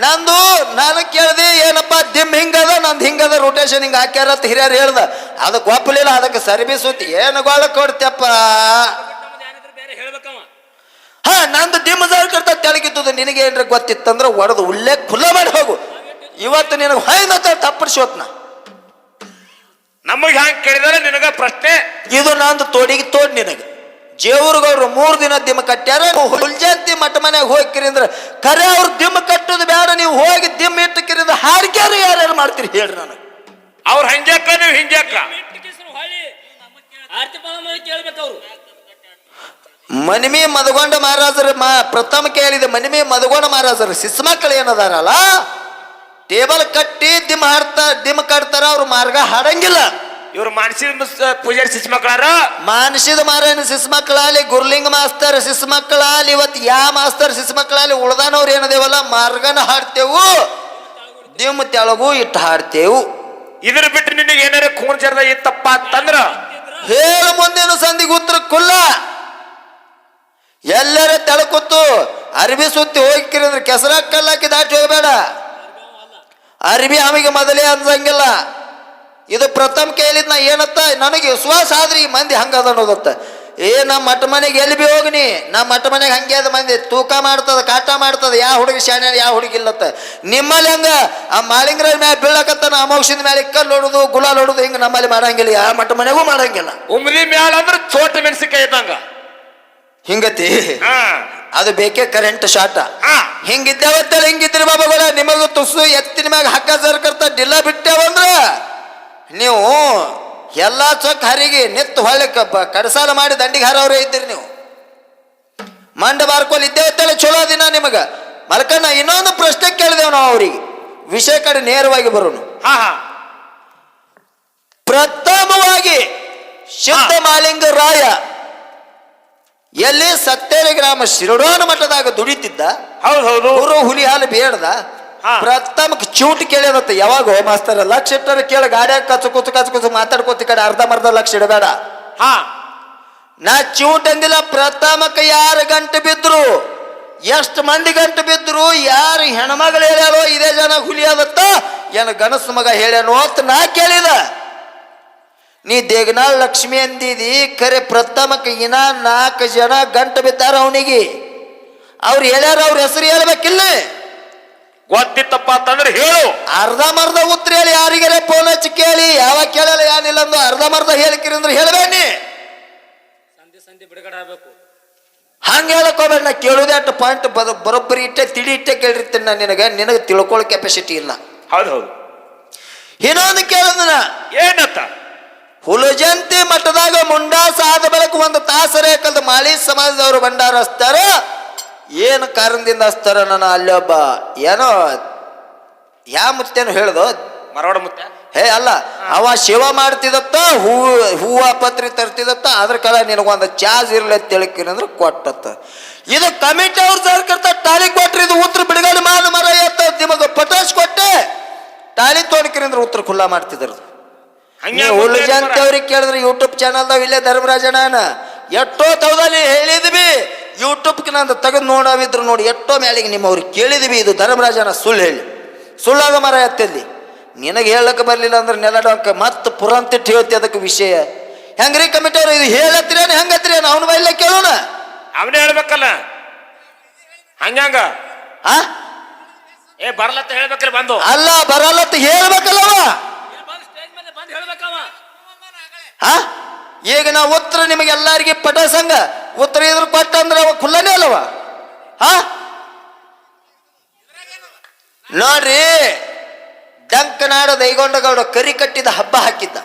ನಂದು ನಾನು ಕೇಳಿದೆ ಏನಪ್ಪ, ದಿಮ್ ಹಿಂಗದ, ನಂದು ಹಿಂಗದ, ರೊಟೇಷನ್ ಹಿಂಗ ಹಾಕ್ಯಾರ ಅಂತ ಹಿರಿಯರು ಹೇಳ್ದ. ಅದಕ್ಕೆ ಒಪ್ಪಲಿಲ್ಲ, ಅದಕ್ಕೆ ಸರ್ವಿಸ್ ಹೊತ್ತಿ ಏನು ಗೋಳ ಕೊಡ್ತಪ್ಪ. ಹಾ, ನಂದು ದಿಮ್ ಕರ್ತ ತೆಳಗಿದ್ದು ನಿನಗೆ ಏನ್ರ ಗೊತ್ತಿತ್ತಂದ್ರೆ ಒಡೆದು ಉಲ್ಲೇಖ ಖುಲ್ಲ ಮಾಡಿ ಹೋಗು. ಇವತ್ತು ನಿನಗೆ ಹೊಯ್ದ ತಪ್ಪಡಿಸೋತ್ನ. ನಮಗ್ ಹ್ಯಾಂಗ ಕೇಳಿದಾರೆ ನಿನಗ ಪ್ರಶ್ನೆ? ಇದು ನಂದು ತೋಡಿಗೆ ತೋಡ್ ನಿನಗೆ. ಜೇವ್ರಗೌಡ್ರು 3 ದಿನ ದಿಮ್ಮ ಕಟ್ಟ್ಯಾರ. ಹುಲ್ಜಂತಿ ಮಠ ಮನ್ಯಾಗ ಹೋಗಿರಿ ಅಂದ್ರೆ ಖರೆ ಅವ್ರು ದಿಮ್ಮ ಕಟ್ಟೋದು ಬೇಡ, ನೀವು ಹೋಗಿ ದಿಮ್ಮ ಇಟ್ಟಕ್ಕಿರಿಂದ ಹಾಡ್ಕ್ಯಾರು ಯಾರ್ಯಾರು ಮಾಡ್ತೀರಿ ಹೇಳ್ರಿ ನನಗೆ. ಅವ್ರ ಹಂಗ್ಯಾಕ ನೀವು ಹಿಂಗ್ಯಾಕ? ಮನಿಮಿ ಮದಗೊಂಡ ಮಹಾರಾಜರ ಪ್ರಥಮ ಕೇಳಿದೆ. ಮನಿಮಿ ಮದಗೊಂಡ ಮಹಾರಾಜರ ಶಿಸ್ಮಕ್ಕಳು ಏನದಾರಲ್ಲ, ಟೇಬಲ್ ಕಟ್ಟಿ ದಿಮ್ಮ ಕಟ್ತಾರ, ಅವ್ರು ಮಾರ್ಗ ಹಾಡಂಗಿಲ್ಲ. ಇವ್ರು ಮಾನಸಿದ ಪೂಜಾರಿ ಶಿಶು ಮಕ್ಕಳಾರ. ಮಾನಸಿದ ಮಾರೇನ ಶಿಶು ಮಕ್ಕಳಾಲಿ, ಗುರುಲಿಂಗ ಮಾಸ್ತರ್ ಶಿಶು ಮಕ್ಕಳಾಲಿ, ಇವತ್ತು ಮಾಸ್ತರ್ ಶಿಶು ಮಕ್ಕಳಾಲಿ ಉಳ್ದಾನವ್ರು ಏನದೇವಲ್ಲ, ಮಾರ್ಗನ ಹಾಡ್ತೇವು, ದಿಮ್ಮ ತೆಳಗು ಇಟ್ಟು ಹಾಡ್ತೇವು. ಇದ್ರ ಬಿಟ್ಟು ನಿನಗೆ ಏನಾರ ಖೂನ್ ಜರ್ದ ಇತ್ತಪ್ಪ ಅಂತಂದ್ರ ಹೇಳ ಮುಂದೇನು ಸಂದಿಗೆ ಉತ್ತರ ಕುಲ್ಲ. ಎಲ್ಲರ ತೆಳಕುತ್ತು ಅರಿಬಿ ಸುತ್ತಿ ಹೋಗಿರಿ ಅಂದ್ರೆ ಕೆಸರ ಕಲ್ಲಾಕಿ ದಾಟಿ ಹೋಗಬೇಡ. ಅರಿಬಿ ಆಮಿಗೆ ಮೊದಲೇ ಅನ್ಸಂಗಿಲ್ಲ. ಇದು ಪ್ರಥಮ ಕೇಳಿದ್ ನಾ ಏನತ್ತ, ನನಗೆ ವಿಶ್ವಾಸ ಆದ್ರಿ ಈ ಮಂದಿ ಹಂಗದ ಅನ್ನೋದತ್ತ. ನಮ್ಮ ಮಠ ಮನೆಗೆ ಎಲ್ಲಿ ಬಿ ಹೋಗಿನಿ, ನಮ್ಮ ಮಠ ಮನೆಗೆ ಹಂಗೆ ಅದ ಮಂದಿ, ತೂಕ ಮಾಡ್ತದ, ಕಾಟ ಮಾಡ್ತದ, ಯಾವ ಹುಡುಗಿ ಶಾಣೆ ಯಾವ ಹುಡುಗಿ ಇಲ್ಲತ್ತ. ನಿಮ್ಮಲ್ಲಿ ಹಂಗ ಆ ಮಾಳಿಂಗ್ರ ಮ್ಯಾಲ ಬೀಳಕತ್ತಾನ, ಅಮೋಕ್ಷದ ಮೇಲೆ ಕಲ್ಲು ಹೊಡುದು ಗುಲಾಲ್ ಹೊಡುದು ಹಿಂಗ ನಮ್ಮಲ್ಲಿ ಮಾಡಂಗಿಲ್ಲ, ಯಾವ ಮಠ ಮನೆಗೂ ಮಾಡಂಗಿಲ್ಲ. ಉಮ್ರಿ ಮ್ಯಾಲ ಅಂದ್ರೆ ಚೋಟ ಮೆಣಸಿಕಾಯಿ ಇದ್ದಂಗ ಹಿಂಗತಿ. ಅದು ಬೇಕೇ ಕರೆಂಟ್ ಶಾಟ. ಹಿಂಗಿದ್ದೇವತ್ತಲ್ಲ, ಹಿಂಗಿದ್ರಿ ಬಾಬಾಗಳ. ನಿಮಗೂ ತುಸು ಎತ್ತಿನ ಮ್ಯಾಗ ಹಗ್ಗ ಜರ್ಕರ್ತ ಡಿಲ್ಲ ಬಿಟ್ಟೇವಂದ್ರ ನೀವು ಎಲ್ಲಾ ಚೊಕ್ಕ ಹರಿಗೆ ನಿತ್ತು ಹೊಳ್ಳಿ ಕಡಸಾಲ ಮಾಡಿ ದಂಡಿಗೆ ಹಾರವ್ರೇ ಇದ್ದೀರಿ ನೀವು. ಮಂಡ ಬಾರ್ಕೋಲ್ ಇದ್ದೇವತ್ತಲ್ಲ, ಚಲೋ ದಿನ ನಿಮಗ ಮಲ್ಕಣ್ಣ. ಇನ್ನೊಂದು ಪ್ರಶ್ನೆ ಕೇಳಿದೆವು ನಾವು ಅವ್ರಿಗೆ, ವಿಷಯ ಕಡೆ ನೇರವಾಗಿ ಬರೋನು. ಪ್ರಥಮವಾಗಿ ಶುದ್ಧ ಮಾಲಿಂಗ ರಾಯ ಎಲ್ಲಿ ಸತ್ತೇರಿ ಗ್ರಾಮ ಶಿರಡೋನ ಮಠದಾಗ ದುಡಿತಿದ್ದ. ಹೌದು, ಊರು ಹುಲಿ ಹಾಲು ಬೇಡ್ದ. ಪ್ರಥಮಕ್ಕೆ ಚೂಟ್ ಕೇಳಿದತ್ತ. ಯಾವಾಗ ಮಾಸ್ತರ ಲಕ್ಷ ಇಟ್ಟಾರ ಕೇಳ, ಗಾಡಿಯಾಗ ಕಚ್ಚು ಮಾತಾಡ್ಕೋತಿ ಕಡೆ ಅರ್ಧ ಲಕ್ಷ ಇಡಬೇಡ. ನಾ ಚೂಟ್ ಅಂದಿಲ್ಲ. ಪ್ರಥಮಕ್ಕೆ ಯಾರು ಗಂಟು ಬಿದ್ರು, ಎಷ್ಟು ಮಂದಿ ಗಂಟು ಬಿದ್ರು, ಯಾರು ಹೆಣ್ಮಗಳು ಹೇಳ್ಯಾರೋ ಇದೇ ಜನ ಹುಲಿ ಆದತ್ತ, ಏನು ಗಣಸ ಮಗ ಹೇಳ್ಯಾನೋ ಅಂತ ನಾ ಕೇಳಿದ. ನೀ ದೇಗನಾಳ್ ಲಕ್ಷ್ಮಿ ಅಂದಿದಿ ಖರೆ, ಪ್ರಥಮಕ್ಕೆ ಇನ್ನ 4 ಜನ ಗಂಟು ಬಿದ್ದಾರ ಅವನಿಗೆ. ಅವ್ರು ಹೇಳ್ಯಾರ, ಅವ್ರ ಹೆಸರು ಹೇಳ್ಬೇಕಿಲ್ಲ. ಗೊತ್ತಿತ್ತಪ್ಪ ಅಂತಂದ್ರೆ ಹೇಳು. ಅರ್ಧ ಉತ್ತರ ಹೇಳಿ, ಯಾರಿಗಾರ ಫೋನ್ ಹಚ್ಚಿ ಕೇಳಿ, ಯಾವಾಗ ಕೇಳಲ್ಲ ಏನಿಲ್ಲ ಅಂದು ಅರ್ಧ ಹೇಳ್ಕಿರಿ ಅಂದ್ರೆ ಹೇಳ್ಬೇನಿ. ಸಂಧಿ ಬಿಡುಗಡೆ ಆಗ್ಬೇಕು. ಹಂಗ ಹೇಳಕ್ ಹೋಗ್ಬೇಡ. ನಾ ಕೇಳೋದೇ ಅಷ್ಟು ಪಾಯಿಂಟ್ ಬರೋಬ್ಬರಿ ಇಟ್ಟೆ ತಿಳಿ ಇಟ್ಟೆ ಕೇಳಿರ್ತೀನಿ ನಾನು. ನಿನಗೆ ತಿಳ್ಕೊಳ್ಳೋ ಕೆಪಾಸಿಟಿ ಇಲ್ಲ. ಹೌದು. ಇನ್ನೊಂದು ಕೇಳಿದ ಏನತ್ತ, ಹುಲಜಂತಿ ಮಠದಾಗ ಮುಂಡಾಸ ಆದ ಬಳಿಕ 1 ತಾಸರೇ ಕಲ್ದ ಮಾಳಿ ಸಮಾಜದವರು ಭಂಡಾರ ಹಚ್ತಾರ. ಏನು ಕಾರಣದಿಂದ ಹಚ್ತಾರ? ನಾನು ಅಲ್ಲೊಬ್ಬ ಏನೋ ಮುತ್ತೇನು ಹೇಳ್ದು, ಮರವಾಡ ಮುತ್ತ. ಅಲ್ಲ, ಅವ ಶಿವ ಮಾಡ್ತಿದತ್ತ, ಹೂವ ಪತ್ರಿ ತರ್ತಿದತ್ತ. ಅದ್ರ ಕಾಲ ನಿನಗೊಂದು ಚಾರ್ಜ್ ಇರ್ಲಿ ಅಂತ ತಿಳ್ಕಿರಿ ಅಂದ್ರೆ ಕೊಟ್ಟತ್ತ. ಇದು ಕಮಿಟಿ ಅವ್ರ ಸರ್ಕರ್ತ ಟಾಲಿ ಕೊಟ್ರಿ, ಇದು ಉತ್ತರ ಬಿಡುಗಡೆ ಮಾಡು ಮರ ಎತ್ತ ನಿಮಗೆ ಪಟಾಶ್ ಕೊಟ್ಟೆ ಟಾಲಿ ತೋಡ್ಕಿರಿ ಅಂದ್ರೆ ಉತ್ತರ ಖುಲ್ಲಾ ಮಾಡ್ತಿದ್ರು. ಹುಲಜಂತಿ ಅವ್ರಿಗೆ ಕೇಳಿದ್ರೆ ಯೂಟ್ಯೂಬ್ ಚಾನಲ್ದಾವ್ ಇಲ್ಲೇ ಧರ್ಮರಾಜನ ಎಷ್ಟೋ ತವದಲ್ಲಿ ಹೇಳಿದ್ವಿ. ಯೂಟ್ಯೂಬ್ಗೆ ನಂದು ತೆಗೆದು ನೋಡವಿದ್ರು ನೋಡಿ, ಎಷ್ಟೋ ಮ್ಯಾಲಿಗೆ ನಿಮ್ಮವ್ರಿಗೆ ಕೇಳಿದ್ವಿ. ಇದು ಧರ್ಮರಾಜನ ಸುಳ್ಳಾದ ಮರ ಎತ್ತಲ್ಲಿ. ನಿನಗೆ ಹೇಳಕ್ಕೆ ಬರಲಿಲ್ಲ ಅಂದ್ರೆ ನೆಲಡಂಕ ಮತ್ತೆ ಪುರಂತಿಟ್ಟು ಹೇಳ್ತಿ ಅದಕ್ಕೆ ವಿಷಯ. ಹೆಂಗ್ರಿ ಕಮಿಟಿ ಅವ್ರು ಇದು ಹೇಳತ್ತೀರೇನು ಹೆಂಗತ್ತೀರೇನು? ಅವನ ಬೈಲ ಕೇಳೋಣ, ಅವನೇ ಹೇಳ್ಬೇಕಲ್ಲ. ಹಂಗ ಬರಲತ್ತ ಹೇಳ್ಬೇಕಲ್ಲ ಬಂದು. ಅಲ್ಲ, ಬರಲತ್ತ ಹೇಳ್ಬೇಕಲ್ಲವ. ಈಗ ನಾ ಉತ್ತರ ನಿಮಗೆಲ್ಲರಿಗೆ ಪಟಾಸಂಗ ಉತ್ತರ ಇದ್ರ ಕೊಟ್ಟ ಅಂದ್ರೆ ಅವ ಖುಲ್ಲನೇ ಅಲ್ಲವ. ನೋಡ್ರಿ, ಡಂಕನಾಡ ದೈಗೊಂಡಗೌಡ ಕರಿ ಕಟ್ಟಿದ ಹಬ್ಬ ಹಾಕಿದ್ದ.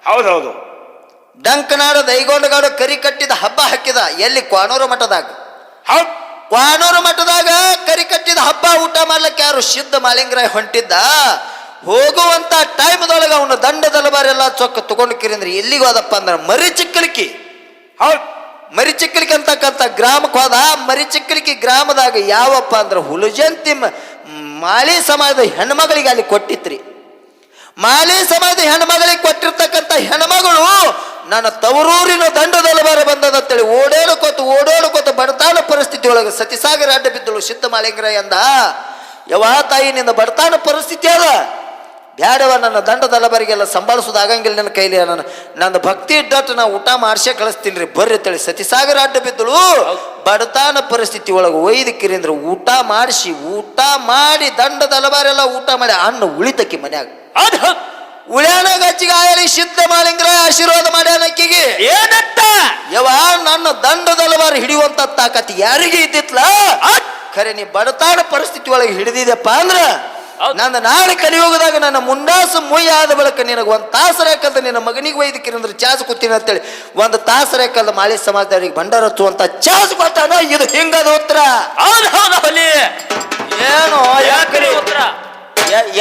ಹೌದೌದು. ಡಂಕನಾಡ ದೈಗೊಂಡಗೌಡ ಕರಿ ಕಟ್ಟಿದ ಹಬ್ಬ ಹಾಕಿದ ಎಲ್ಲಿ? ಕ್ವಾನೂರು ಮಠದಾಗ. ಹೌದ್. ಕ್ವಾನೂರು ಮಠದಾಗ ಕರಿ ಕಟ್ಟಿದ ಹಬ್ಬ ಊಟ ಮಾಡ್ಲಿಕ್ಕೆ ಯಾರು? ಸಿದ್ಧ ಮಾಳಿಂಗರಾಯ ಹೊಂಟಿದ್ದ. ಹೋಗುವಂತ ಟೈಮ್ದೊಳಗೆ ಅವನು ದಂಡ ದಲಬಾರೆಲ್ಲ ಚೊಕ್ಕ ತಗೊಂಡು ಕಿರಿಂದ್ರಿ ಎಲ್ಲಿಗೆ ಹೋದಪ್ಪ ಅಂದ್ರೆ ಮರಿಚಿಕ್ಕಲಿಕ್ಕಿ. ಹೌದ್. ಮರಿಚಿಕ್ಕಲಿಕ್ಕಿ ಅಂತಕ್ಕಂಥ ಗ್ರಾಮಕ್ಕೆ ಹೋದ. ಮರಿಚಿಕ್ಕಲಿಕ್ಕಿ ಗ್ರಾಮದಾಗ ಯಾವಪ್ಪ ಅಂದ್ರೆ ಹುಲಜಂತಿ ಮಾಳಿ ಸಮಾಜದ ಹೆಣ್ಮಗಳಿಗೆ ಅಲ್ಲಿ ಕೊಟ್ಟಿತ್ರಿ. ಮಾಳಿ ಸಮಾಜದ ಹೆಣ್ಮಗಳಿಗೆ ಕೊಟ್ಟಿರ್ತಕ್ಕಂಥ ಹೆಣ್ಮಗಳು ನನ್ನ ತವರೂರಿನ ದಂಡದಲಬಾರ ಬಂದದಂತೇಳಿ ಓಡೋಡ್ಕೋತ ಬಡತಾನ ಪರಿಸ್ಥಿತಿ ಒಳಗೆ ಸತಿಸಾಗರ ಅಡ್ಡ ಬಿದ್ದಳು ಸಿದ್ಧ ಮಾಳಿಂಗರಾಯ ಅಂದ. ಯವಾ ತಾಯಿ ನಿನ್ನ ಬಡತಾನ ಪರಿಸ್ಥಿತಿ ಅದ, ಬ್ಯಾಡವ ನನ್ನ ದಂಡದಲಬರಿಗೆಲ್ಲ ಸಂಭಾಳಿಸೋದಾಗಂಗಿಲ್ಲ ನನ್ನ ಕೈಲಿ, ನನ್ನ ಭಕ್ತಿ ಇಟ್ಟಟ್ಟು ನಾ ಊಟ ಮಾಡಿಸೇ ಕಳಿಸ್ತೀನಿ ರೀ ಬರ್ರಿ ಅಂತೇಳಿ ಸತಿಸಾಗರ ಅಡ್ಡ ಬಿದ್ದಳು. ಬಡತಾನ ಪರಿಸ್ಥಿತಿ ಒಳಗೆ ಒಯ್ದಕ್ಕಿರಿಂದ್ರೆ ಊಟ ಮಾಡಿ ದಂಡದಲಬಾರೆಲ್ಲ ಊಟ ಮಾಡಿ ಅನ್ನ ಉಳಿತಕ್ಕಿ ಮನ್ಯಾಗ. ಉಳ್ಯಾನ ಗಚ್ಚಿಗೆ ಆಯಲಿ ಸಿದ್ಧ ಮಾಳಿಂಗರಾಯ ಆಶೀರ್ವಾದ ಮಾಡ್ಯಾನಕ್ಕಿಗೆ ಏನಂತ? ಯವ ನನ್ನ ದಂಡದಲಬಾರ ಹಿಡಿಯುವಂತ ತಾಕತ್ ಯಾರಿಗೆ ಇದ್ದಿತ್ಲ? ಖರೆ ನೀ ಬಡತಾಡ ಪರಿಸ್ಥಿತಿ ಒಳಗೆ ಹಿಡಿದಿದೆಪ್ಪ ಅಂದ್ರ ನನ್ನ ನಾಳೆ ಕಲಿಯೋಗದಾಗ ನನ್ನ ಮುಂಡಾಸ ಮುಯ್ಯ ಆದ ಬಳಿಕ ನಿನಗೆ ಒಂದು ತಾಸರೇಕಲ್ದ ನಿನ್ನ ಮಗನಿಗೆ ವೈದ್ಯಕಿರಂದ್ರೆ ಚಾಸ್ ಕೂತೀನಿ ಅಂತೇಳಿ ಒಂದು ತಾಸರೇಕಲ್ದ ಮಾಳಿ ಸಮಾಜದವರಿಗೆ ಭಂಡಾರ ಹಚ್ಚುವಂತ ಚಾಸ್ ಕೊಟ್ಟಾನ. ಇದು ಹಿಂಗದ ಉತ್ತರ. ಏನು ಉತ್ತರ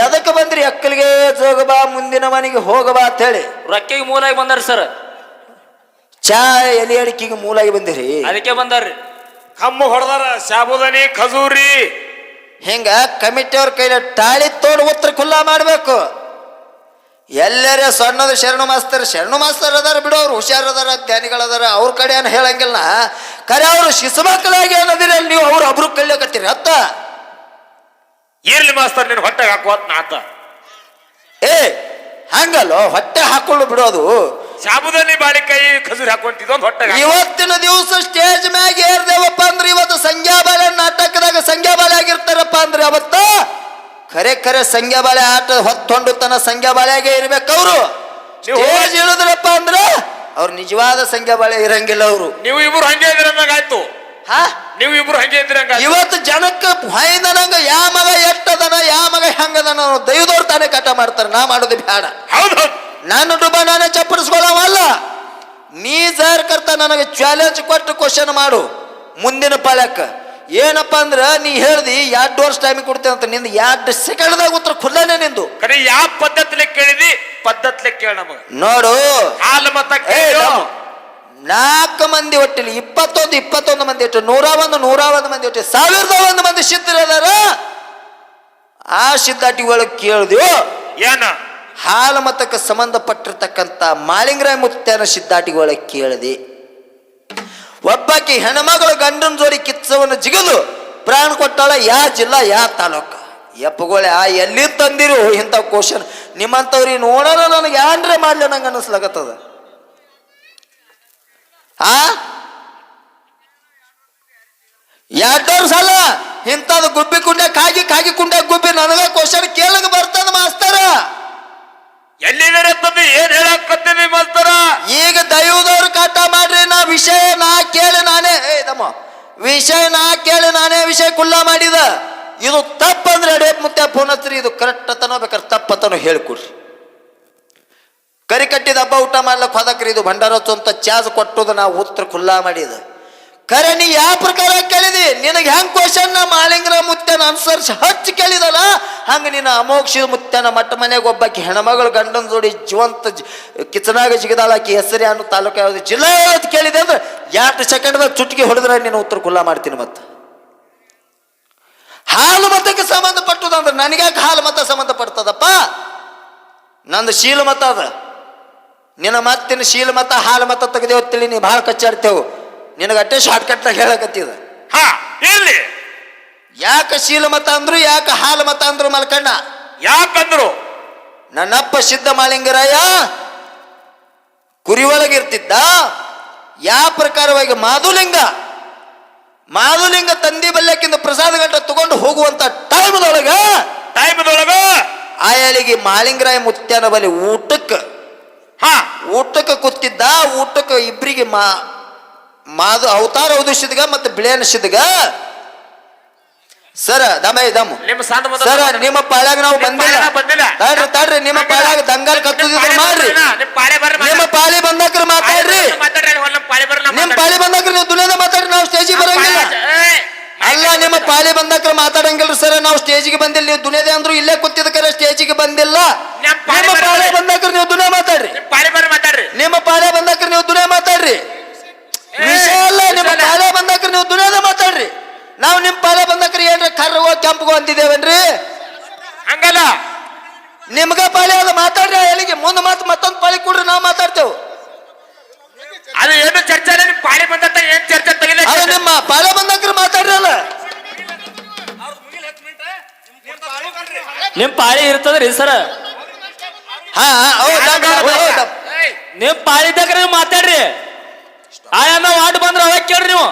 ಎದಕ್ಕೆ ಬಂದ್ರಿ? ಅಕ್ಕಲಿಗೆ ಜೋಗಬಾ ಮುಂದಿನ ಮನೆಗೆ ಹೋಗಬಾ ಅಂತ ಹೇಳಿ ರೊಕ್ಕಿಗೆ ಮೂಲಾಗಿ ಬಂದಾರ ಸರ್. ಚಾ ಎಲೆ ಅಡಿಕೆಗೆ ಮೂಲಾಗಿ ಬಂದಿರಿ, ಅದಕ್ಕೆ ಬಂದಾರ್ರಿ. ಕಮ್ಮು ಹೊಡೆದಾರ, ಶಾಬುದಾನಿ ಖಜೂರಿ. ಹಿಂಗ ಕಮಿಟಿಯವ್ರ ಕೈಲಿ ತಾಳಿ ತೋಡು ಉತ್ತರ ಖುಲ್ಲಾ ಮಾಡ್ಬೇಕು. ಎಲ್ಲರೇ ಸಣ್ಣದು ಶರಣು ಮಾಸ್ತರ್ ಅದಾರ ಬಿಡು, ಅವ್ರು ಹುಷಾರದಾರ, ಜ್ಞಾನಿಗಳದಾರ, ಅವ್ರ ಕಡೆ ಏನು ಹೇಳಂಗಿಲ್ಲ. ಖರೆ ಅವ್ರು ಶಿಶುಮಕ್ಕಳಾಗಿ ಅನ್ನೋದಿರ ನೀವು ಅವ್ರು ಒಬ್ರು ಕಲಿಯಕತ್ತೀರಿ ಅತ್ತ. ಇರ್ಲಿ ಮಾಸ್ತರ್ ನೀನು ಹೊಟ್ಟೆಗೆ ಹಾಕುವತ್ ನಾತ. ಹಂಗಲ್ಲೋ ಹೊಟ್ಟೆ ಹಾಕೊಳ್ಳು ಬಿಡೋದು. ಶಾಬುದಾನಿ ಬಾಳಿಕಾಯಿ ಖಜೂರಿ ಹಾಕೊಂತಿದ್ದೊಂದು ಹೊಟ್ಟೆಗೆ. ಇವತ್ತಿನ ದಿವಸ ಸ್ಟೇಜ್ ಮ್ಯಾಗ ಏರ್ದೇವಪ್ಪ ಅಂದ್ರೆ ಇವತ್ತು ಸಂಗ್ಯಾಬಾಳೆ ನಾಟಕದಾಗ ಸಂಗ್ಯಾಬಾಳೆ ಆಗಿರ್ತಾರಪ್ಪ ಅಂದ್ರೆ ಅವತ್ತ ಖರೆ ಸಂಗ್ಯಾಬಾಳೆ ಆಟ ಹೊತ್ತೊಂಡು ತನ್ನ ಸಂಗ್ಯಾಬಾಳೆಗೆ ಇರ್ಬೇಕು. ಅವರು ಸ್ಟೇಜ್ ಇಳಿದ್ರಪ್ಪ ಅಂದ್ರೆ ಅವ್ರು ನಿಜವಾದ ಸಂಗ್ಯಾಬಾಳೆ ಇರಂಗಿಲ್ಲ. ಅವರು ನೀವು ಇಬ್ರು ಹಂಗೆ ಇದ್ರಂಗಾಯ್ತು. ನೀವು ಇಬ್ರು ಹಂಗೆ ಇದ್ರಂಗ. ಇವತ್ತು ಜನಕ್ಕೆ ಹೊಯ್ದನಂಗ ಯಾ ಮಗ ಎಟ್ಟದನ ಯಾ ಮಗ ಹೆಂಗದನ ದೈವದವ್ರು ತಾನೇ ಕಟ ಮಾಡ್ತಾರೆ. ನಾ ಮಾಡೋದು ಬೇಡ. ಹೌದು. ನಾನು ಡುಬ ನಾನೇ ಚಪ್ಪಡಿಸ್ಕೊಳ್ಳವಲ್ಲ. ನೀ ಜಾರ್ ಕರ್ತ ನನಗೆ ಚಾಲೆಂಜ್ ಕೊಟ್ಟು ಕ್ವಶನ್ ಮಾಡು ಮುಂದಿನ ಪಾಳ್ಯಕ್ಕ. ಏನಪ್ಪ ಅಂದ್ರ ನೀ ಹೇಳ್ದಿ 2 ವರ್ಷ ಟೈಮ್ ಕೊಡ್ತೇನೆ ಅಂತ, ನಿಂದು 2 ಸೆಕೆಂಡ್ದಾಗ ಉತ್ತರ ಖುಲ್ಲಾನೆ ನಿಂದು. ಯಾವ ಪದ್ಧತಿಲೆ ಕೇಳಿದಿ ಪದ್ಧತಿಲೆ ಕೇಳ ನಮಗ ನೋಡು. ಹಾಲು ಮತ 4 ಮಂದಿ ಒಟ್ಟಿಲಿ 21 ಮಂದಿ ಒಟ್ಟು 101 ಮಂದಿ ಒಟ್ಟು 1001 ಮಂದಿ ಸಿದ್ಧರದಾರ. ಆ ಸಿದ್ಧಾಟಿ ಒಳಗೆ ಕೇಳಿದ್ವು ಏನ ಹಾಲು ಮತಕ್ಕೆ ಸಂಬಂಧಪಟ್ಟಿರ್ತಕ್ಕಂಥ ಮಾಳಿಂಗರಾಯ ಮುತ್ಯಾನ ಸಿದ್ಧಾಟಿಗೆ ಒಳಗೆ ಕೇಳಿದೆ. ಒಬ್ಬಾಕಿ ಹೆಣ್ಮಗಳು ಗಂಡನ ಜೋಡಿ ಕಿಚ್ಚವನ್ನು ಜಿಗದು ಪ್ರಾಣ ಕೊಟ್ಟಾಳ. ಯಾ ಜಿಲ್ಲಾ ಯಾ ತಾಲೂಕ? ಯಪ್ಪಗೋಳೆ ಆ ಎಲ್ಲಿ ತಂದಿರು ಇಂಥ ಕ್ವಶನ್? ನಿಮ್ಮಂಥವ್ರಿಗೆ ನೋಡೋಣ ನನಗೆ ಏನ್ರೆ ಮಾಡ್ಲಿ ನಂಗೆ ಅನ್ನಿಸ್ಲಾಗತ್ತದ. 2 ವರ್ಷ ಅಲ್ಲ ಇಂಥದ್ದು ಗುಬ್ಬಿ ಕುಂಡೆ ಕಾಗಿ ಕುಂಡೆ ಗುಬ್ಬಿ ನನಗ ಕ್ವಶನ್ ಕೇಳಗ ಬರ್ತದ ಮಾಸ್ತರ. ಎಲ್ಲಿರ್ತದೆ ಏನ್ ಹೇಳಕತ್ತೀನಿ ಮಾಸ್ತರ? ಈಗ ದೈವದವ್ರು ಕಾಟ ಮಾಡ್ರಿ. ವಿಷಯ ನಾ ಕೇಳಿ ನಾನೇ ವಿಷಯ ಕುಲ್ಲಾ ಮಾಡಿದ. ಇದು ತಪ್ಪಂದ್ರೆ ಅಡೇಪ್ ಮುತ್ತೆ ಫೋನ್ ಹಚ್ಚ್ರಿ. ಇದು ಕರೆಕ್ಟ್ ತನೋ ಬೇಕಾದ್ರೆ ತಪ್ಪತನೋ ಹೇಳ್ಕೊಡ್ರಿ. ಕರಿ ಕಟ್ಟಿದ ಹಬ್ಬ ಊಟ ಮಾಡ್ಲಕ್ ಹೋದಕ್ರಿ ಇದು ಭಂಡಾರ ಅಂತ ಚಾರ್ಜ್ ಕೊಟ್ಟುದು ನಾವು ಉತ್ತರ ಖುಲ್ಲಾ ಮಾಡಿದ. ಖರೆ ನೀ ಯಾವ ಪ್ರಕಾರ ಕೇಳಿದಿ? ನಿನಗೆ ಹೆಂಗ್ ಕ್ವಶನ್ ಮಾಳಿಂಗರ ಮುತ್ಯನ ಅನ್ಸರ್ಸ್ ಹಚ್ಚಿ ಕೇಳಿದಲ್ಲ ಹಂಗ ನಿನ್ನ ಅಮೋಕ್ಷ ಮುತ್ಯನ ಮಟ್ಟ ಮನೆಗೆ ಒಬ್ಬಾಕಿ ಹೆಣ್ಮಗಳು ಗಂಡನ ಜೋಡಿ ಜೀವಂತ ಕಿಚನಾಗ ಜಿಗದಾಳಾಕಿ ಹೆಸರು ಅನ್ನೋ ತಾಲೂಕು ಯಾವ್ದು ಜಿಲ್ಲಾ ಯಾವ್ದು ಕೇಳಿದೆ ಅಂದ್ರೆ 2 ಸೆಕೆಂಡ್ದಾಗ ಚುಟ್ಕಿ ಹೊಡೆದ್ರೆ ನಿನ್ನ ಉತ್ತರ ಖುಲ್ಲಾ ಮಾಡ್ತೀನಿ. ಮತ್ತೆ ಹಾಲು ಮತಕ್ಕೆ ಸಂಬಂಧಪಟ್ಟದಂದ್ರೆ ನನಗ್ಯಾಕೆ ಹಾಲು ಮತ ಸಂಬಂಧಪಡ್ತದಪ್ಪ? ನಂದು ಶೀಲ ಮತ ಅದ. ನಿನ್ನ ಮತ್ತಿನ ಶೀಲ ಮತ ಹಾಲು ಮತ ತೆಗೆದೇವತ್ತೇಳಿ ನೀ ಭಾಳ ಕಚ್ಚಾಡ್ತೇವು. ನಿನಗೆ ಅಟ್ಟೆ ಶಾರ್ಟ್ಕಟ್ನಾಗ ಹೇಳಕತ್ತಿದ. ಯಾಕೆ ಶೀಲ ಮತ ಅಂದ್ರು ಯಾಕೆ ಹಾಲು ಮತ ಅಂದ್ರು ಮಲ್ಕಣ್ಣ? ಯಾಕಂದ್ರು ನನ್ನಪ್ಪ ಸಿದ್ಧ ಮಾಳಿಂಗರಾಯ ಕುರಿಯೊಳಗಿರ್ತಿದ್ದ. ಯಾವ ಪ್ರಕಾರವಾಗಿ ಮಾಧುಲಿಂಗ ತಂದಿ ಬಲ್ಯಕ್ಕಿಂತ ಪ್ರಸಾದ ಗಂಟ ತಗೊಂಡು ಹೋಗುವಂತ ಟೈಮ್ದೊಳಗ ಆಯಳಿಗೆ ಮಾಳಿಂಗರಾಯ ಮುತ್ಯಾನ ಬಲಿ ಊಟಕ್ಕೆ ಕೂತಿದ್ದ. ಊಟಕ್ಕೆ ಇಬ್ಬರಿಗೆ ಅವತಾರ ಉದಿಸಿದ್ಗ ಮತ್ತೆ ಬಿಳಿಯನಿಸಿದ್ಗ ಸರ ದಮ್ಮು ನಿಮ್ಮ ಸಣ್ಣ ಮುಂದೆ ಸರ ನಿಮ್ಮ ಪಾಳ್ಯಾಗ ನಾವು ಬಂದಿಲ್ಲ ಬಂದಿಲ್ಲ. ತಡ್ರಿ ನಿಮ್ಮ ಪಾಳ್ಯಾಗ ದಂಗಲ್ ಕತ್ತುದಿದ್ರು ಮಾಡ್ರಿ ನಿಮ್ ಪಾಳೆ ಬರ್ರಿ ನಿಮ್ಮ ಪಾಳಿ ಬಂದಾಕ್ರ ಮಾತಾಡ್ರಿ ಮಾತಾಡ್ರಿ ನಮ್ಮ ಪಾಳೆ ಬರ್ರಿ ನಿಮ್ ಪಾಳಿ ಬಂದಾಕ್ರ ನೀವು ದುನಿಯಾದ ಮಾತಾಡ್ರಿ ನಾವು ಸ್ಟೇಜಿಗೆ ಬರಂಗಿಲ್ಲ ಅಲ್ಲ ನಿಮ್ಮ ಪಾಳಿ ಬಂದಾಕ್ರ ಮಾತಾಡಂಗಿಲ್ರಿ ಸರ್ ನಾವು ಸ್ಟೇಜಿಗೆ ಬಂದಿಲ್ಲ ನೀವು ದುನಿಯಾದ ಅಂದ್ರು ಇಲ್ಲೇ ಕುಂತಿದ್ದಕ್ಕಾರ ಸ್ಟೇಜಿಗೆ ಬಂದಿಲ್ಲ ನಿಮ್ಮ ಪಾಳೆ ಬಂದಾಕ್ರ ನೀವು ದುನಿಯಾ ಮಾತಾಡ್ರಿ ಪಾಳೆ ಬರ್ರಿ ಮಾತಾಡ್ರಿ ನಿಮ್ಮ ಪಾಳೆ ಬಂದಾಕ್ರ ನೀವು ದುನಿಯಾ ಮಾತಾಡ್ರಿ ವಿಷಯ ಅಲ್ಲ ನಿಮ್ಮ ಪಾಳೆ ಬಂದಾಕ್ರ ನೀವು ದುನಿಯಾದ ಮಾತಾಡ್ರಿ ನಾವು ನಿಮ್ ಪಾಳೆ ಬಂದಾಕ್ರಿ ಏನ್ರಿ ಕರ್ರಗೋ ಕೆಂಪಗೋ ಅಂತಿದ್ದೇವನ್ರಿ ಹಂಗಲ್ಲ ನಿಮ್ಗ ಪಾಳಿ ಅದ ಮಾತಾಡ್ರಿ ಎಲ್ಲಿಗೆ ಮುಂದೆ ಮತ್ತೊಂದು ಪಾಳಿ ಕೊಡ್ರಿ ನಾವು ಮಾತಾಡ್ತೇವೆ ಅದು ಏನು ಚರ್ಚೆ ಇಲ್ಲ ನಿಮ್ ಪಾಳೆ ಬಂದತ್ತ ಏನ್ ಚರ್ಚೆ ತೆಗಿಲ್ಲ ಅದ ನಿಮ್ಮ ಪಾಳೆ ಬಂದಾಕ್ರ ಮಾತಾಡ್ರಿ ಅಲ್ಲ ನಿಮ್ ಪಾಳಿ ಇರ್ತದ್ರಿ ಸರ ನಿಮ್ ಪಾಳಿದಾಗ ನೀವು ಮಾತಾಡ್ರಿ ಆಯನ್ನ ವಾರ್ಡ್ ಬಂದ್ರ ಅವಾಗ ಕೇಳ್ರಿ ನೀವು